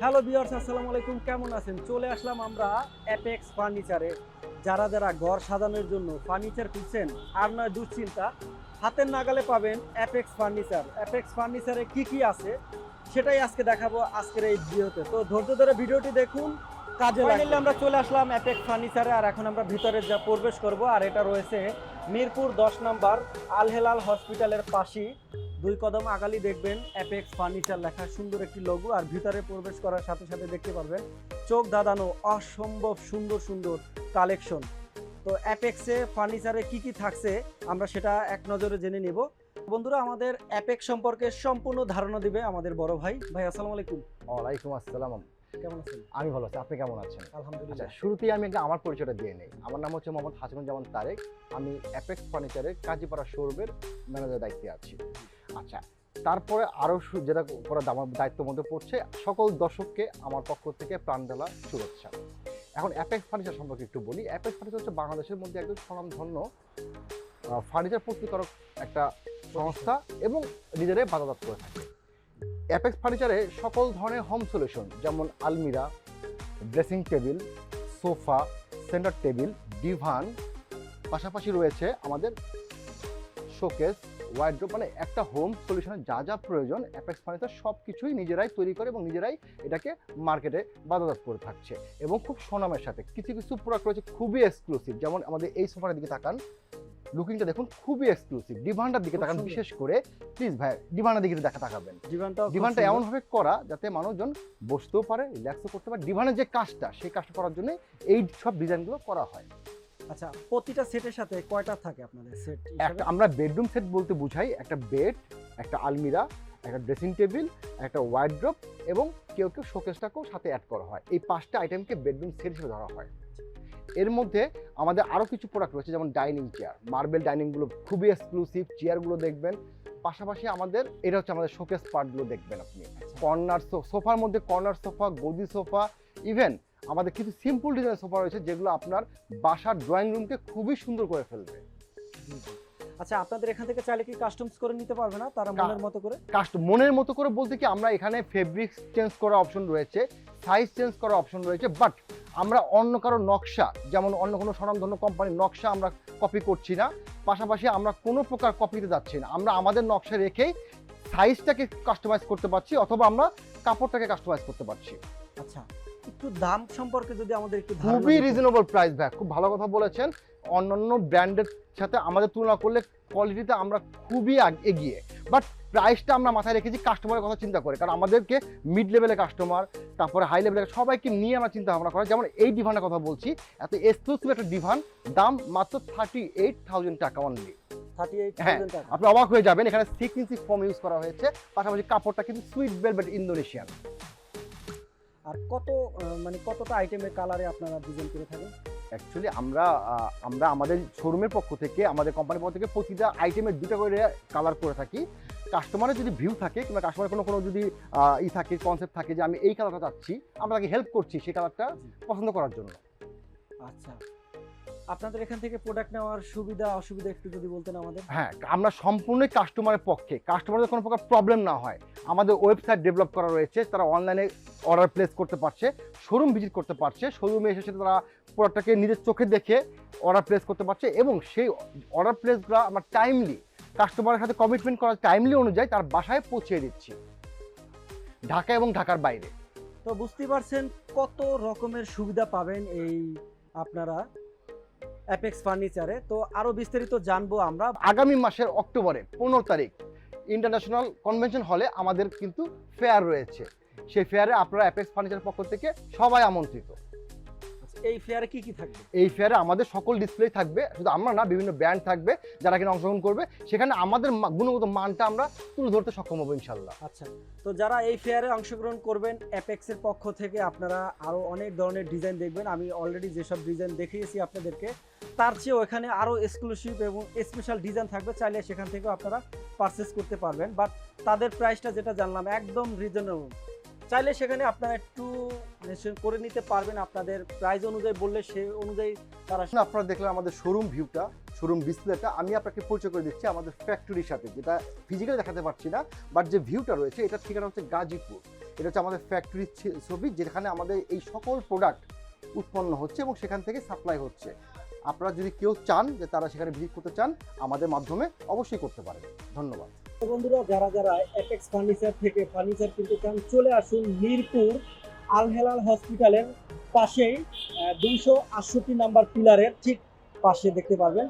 Hello viewers, আসসালামু আলাইকুম। কেমন আছেন? চলে আসলাম আমরা অ্যাপেক্স ফার্নিচারে। যারা যারা ঘর সাজানোর জন্য ফার্নিচার খুঁজছেন, আর নয় দুশ্চিন্তা, হাতের নাগালে পাবেন অ্যাপেক্স ফার্নিচার। অ্যাপেক্স ফার্নিচারে কি কি আছে সেটাই আজকে দেখাবো আজকের এই ভিডিওতে। তো ধৈর্য ধরে ভিডিওটি দেখুন, কাজে ফাইনালি আমরা চলে আসলাম অ্যাপেক্স ফার্নিচারে। আর এখন আমরা ভিতরে যা প্রবেশ করব, আর এটা রয়েছে মিরপুর 10 নম্বর আল হেলাল হসপিটালের পাশেই। 2 কদম আগালি দেখবেন অ্যাপেক্স ফার্নিচার লেখা সুন্দর একটি লোগো। আর ভিতরে প্রবেশ করার সাথে সাথে দেখতে পারবেন চোখ ধাঁধানো অসম্ভব সুন্দর সুন্দর কালেকশন। তো অ্যাপেক্সে ফার্নিচারে কি কি থাকছে আমরা সেটা এক নজরে জেনে নিব। বন্ধুরা, আমাদের অ্যাপেক্স সম্পর্কে সম্পূর্ণ ধারণা দিবে আমাদের বড় ভাই। ভাই আসসালামু আলাইকুম। ওয়ালাইকুম আসসালাম। কেমন আছেন? আমি ভালো আছি, আপনি কেমন আছেন? আলহামদুলিল্লাহ। শুরুতেই আমি আমার পরিচয়টা দিয়ে নেই। আমার নাম হচ্ছে মোহাম্মদ হাসিনুজ্জামান তারেক। আমি অ্যাপেক্স ফার্নিচারের কাজীপাড়া শোরুমের ম্যানেজার দায়িত্বে আছি। আচ্ছা, তারপরে আরও যেটা করার আমার দায়িত্বের মধ্যে পড়ছে, সকল দর্শককে আমার পক্ষ থেকে প্রাণঢালা শুভেচ্ছা। এখন অ্যাপেক্স ফার্নিচার সম্পর্কে একটু বলি। অ্যাপেক্স ফার্নিচার হচ্ছে বাংলাদেশের মধ্যে একদম স্বনামধন্য ফার্নিচার প্রস্তুতকারক একটা সংস্থা এবং নিজেরাই বাজারজাত করে থাকে। অ্যাপেক্স ফার্নিচারে সকল ধরনের হোম সলিউশন যেমন আলমিরা, dressing table, sofa, centre table, divan, পাশাপাশি রয়েছে আমাদের শোকেস, ওয়ার্ড্রোব, মানে একটা হোম সলিউশনের যা যা প্রয়োজন অ্যাপেক্স ফার্নিচার সব কিছুই নিজেরাই তৈরি করে এবং নিজেরাই এটাকে মার্কেটে বাজারজাত করে থাকছে এবং খুব সুনামের সাথে। কিছু কিছু প্রোডাক্ট রয়েছে খুবই এক্সক্লুসিভ, যেমন আমাদের এই সোফাটার দিকে তাকান, লুকিংটা দেখুন খুবই এক্সক্লুসিভ। ডিভানটার দিকে তাকান বিশেষ করে, প্লিজ ভাই ডিভানের দিকে তাকাবেন। ডিভানটা এমনভাবে করা যাতে মানুষজন বসতেও পারে, রিল্যাক্সও করতে পারে। ডিভানের যে কাজটা সেই কাজটা করার জন্য এই সব ডিজাইনগুলো করা হয়। আচ্ছা, প্রতিটা সেটের সাথে কয়টা থাকে আপনাদের সেট? একটা আমরা বেডরুম সেট বলতে বুঝাই একটা বেড, একটা আলমিরা, একটা ড্রেসিং টেবিল, একটা ওয়ার্ড্রোব এবং কেউ কেউ শোকেসটাকেও সাথে অ্যাড করা হয়। এই 5টা আইটেমকে বেডরুম সেট হিসেবে ধরা হয়। এর মধ্যে আমাদের আরও কিছু প্রোডাক্ট রয়েছে, যেমন ডাইনিং চেয়ার, মার্বেল ডাইনিংগুলো খুবই এক্সক্লুসিভ, চেয়ারগুলো দেখবেন। পাশাপাশি আমাদের এটা হচ্ছে আমাদের শোকেস পার্টগুলো দেখবেন আপনি। কর্নার সোফার মধ্যে কর্নার সোফা, গদি সোফা, ইভেন আমাদের কিছু সিম্পল ডিজাইনের সোফা রয়েছে যেগুলো আপনার বাসার ড্রয়িং রুমকে খুবই সুন্দর করে ফেলবে। আচ্ছা, আপনাদের এখান থেকে চাইলে কি কাস্টমস করে নিতে পারবে না তারা মনের মতো করে? মনের মতো করে বলতে কি, আমরা এখানে ফেব্রিক চেঞ্জ করার অপশন রয়েছে, সাইজ চেঞ্জ করার অপশন রয়েছে, বাট আমরা অন্য কারো নকশা, যেমন অন্য কোনো স্বনামধন্য কোম্পানির নকশা আমরা কপি করছি না। পাশাপাশি আমরা কোনো প্রকার কপিতে যাচ্ছি না, আমরা আমাদের নকশা রেখেই সাইজটাকে কাস্টমাইজ করতে পারছি অথবা আমরা কাপড়টাকে কাস্টমাইজ করতে পারছি। আচ্ছা, একটু দাম সম্পর্কে যদি আমাদের একটু খুবই রিজনেবল প্রাইস ভাই, খুব ভালো কথা বলেছেন। অন্যান্য ব্র্যান্ডের সাথে আমাদের তুলনা করলে কোয়ালিটিতে আমরা খুবই এগিয়ে, বাট প্রাইসটা আমরা মাথায় রেখেছি কাস্টমারের কথা চিন্তা করে, কারণ আমাদেরকে মিড লেভেলের কাস্টমার, তারপরে হাই লেভেলের সবাইকে নিয়ে আমরা চিন্তা ভাবনা করা। যেমন এই ডিভানের কথা বলছি, এত এক্সক্লুসিভ একটা ডিভান, দাম মাত্র 38,000 টাকা অনলি। 38,000 টাকা। আপনি অবাক হয়ে যাবেন, এখানে 6 ইঞ্চি ফোম ইউজ করা হয়েছে, পাশাপাশি কাপড়টা কিন্তু সুইট ভেলভেট ইন্দোনেশিয়ান। আর কতটা আইটেমের কালারে আপনারা ডিজাইন করে থাকেন? অ্যাকচুয়ালি আমরা আমাদের শোরুমের পক্ষ থেকে, আমাদের কোম্পানির পক্ষ থেকে প্রতিটা আইটেমের 2টা করে কালার করে থাকি। কাস্টমারের যদি ভিউ থাকে কিংবা কাস্টমারের কোনো যদি থাকে, কনসেপ্ট থাকে যে আমি এই কালারটা চাচ্ছি, আমরা তাকে হেল্প করছি সেই কালারটা পছন্দ করার জন্য। আচ্ছা, আপনাদের এখান থেকে প্রোডাক্ট নেওয়ার সুবিধা অসুবিধা একটু যদি বলতেন আমাদের। হ্যাঁ, আমরা সম্পূর্ণ কাস্টমারের পক্ষে, কাস্টমারদের কোনো প্রকার প্রবলেম না হয়। আমাদের ওয়েবসাইট ডেভেলপ করা রয়েছে, তারা অনলাইনে অর্ডার প্লেস করতে পারছে, শোরুম ভিজিট করতে পারছে, শোরুমে এসে তারা প্রোডাক্টটাকে নিজের চোখে দেখে অর্ডার প্লেস করতে পারছে এবং সেই অর্ডার প্লেসগুলো আমরা টাইমলি কাস্টমারের সাথে কমিটমেন্ট করার টাইমলি অনুযায়ী তার বাসায় পৌঁছে দিচ্ছি, ঢাকা এবং ঢাকার বাইরে। তো বুঝতেই পারছেন কত রকমের সুবিধা পাবেন এই আপনারা অ্যাপেক্স ফার্নিচারে। তো আরো বিস্তারিত জানবো আমরা। আগামী মাসের অক্টোবরে 15 তারিখ ইন্টারন্যাশনাল কনভেনশন হলে আমাদের কিন্তু ফেয়ার রয়েছে। সেই ফেয়ারে আপনারা অ্যাপেক্স ফার্নিচারের পক্ষ থেকে সবাই আমন্ত্রিত। এই ফেয়ারে কি কি থাকবে? এই ফেয়ারে আমাদের সকল ডিসপ্লে থাকবে, শুধু আমরা না, বিভিন্ন ব্র্যান্ড থাকবে যারা কিনা অংশগ্রহণ করবে। সেখানে আমাদের গুণগত মানটা আমরা তুলে ধরতে সক্ষম হবো ইনশাল্লাহ। আচ্ছা, তো যারা এই ফেয়ারে অংশগ্রহণ করবেন অ্যাপেক্সের পক্ষ থেকে আপনারা আরও অনেক ধরনের ডিজাইন দেখবেন। আমি অলরেডি যেসব ডিজাইন দেখিয়েছি আপনাদেরকে, তার চেয়েও এখানে আরও এক্সক্লুসিভ এবং স্পেশাল ডিজাইন থাকবে, চাইলে সেখান থেকেও আপনারা পারচেস করতে পারবেন। বাট তাদের প্রাইসটা যেটা জানলাম একদম রিজনেবল, চাইলে সেখানে আপনারা একটু করে নিতে পারবেন আপনাদের প্রাইস অনুযায়ী বললে সেই অনুযায়ী তারা। আপনারা দেখলেন আমাদের শোরুম ভিউটা, শোরুম ডিসপ্লেটা। আমি আপনাকে পরিচয় করে দিচ্ছি আমাদের ফ্যাক্টরির সাথে, যেটা ফিজিক্যালি দেখাতে পারছি না, বাট যে ভিউটা রয়েছে এটার ঠিকানা হচ্ছে গাজীপুর। এটা হচ্ছে আমাদের ফ্যাক্টরির ছবি, যেখানে আমাদের এই সকল প্রোডাক্ট উৎপন্ন হচ্ছে এবং সেখান থেকে সাপ্লাই হচ্ছে। আপনারা যদি কেউ চান যে তারা সেখানে ভিজিট করতে চান, আমাদের মাধ্যমে অবশ্যই করতে পারেন। ধন্যবাদ। তো বন্ধুরা, যারা যারা অ্যাপেক্স ফার্নিচার থেকে ফার্নিচার কিনতে চান, চলে আসুন মিরপুর আল হেলাল হসপিটালের পাশেই 268 নাম্বার পিলারের ঠিক পাশে দেখতে পারবেন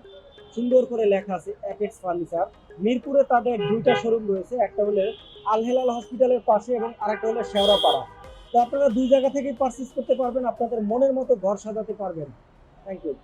সুন্দর করে লেখা আছে অ্যাপেক্স ফার্নিচার। মিরপুরে তাদের দুইটা শোরুম রয়েছে, একটা হলো আল হেলাল হসপিটালের পাশে এবং আরেকটা হলো শেওড়াপাড়া। তো আপনারা দুই জায়গা থেকেই পারচেজ করতে পারবেন, আপনাদের মনের মতো ঘর সাজাতে পারবেন। Thank you.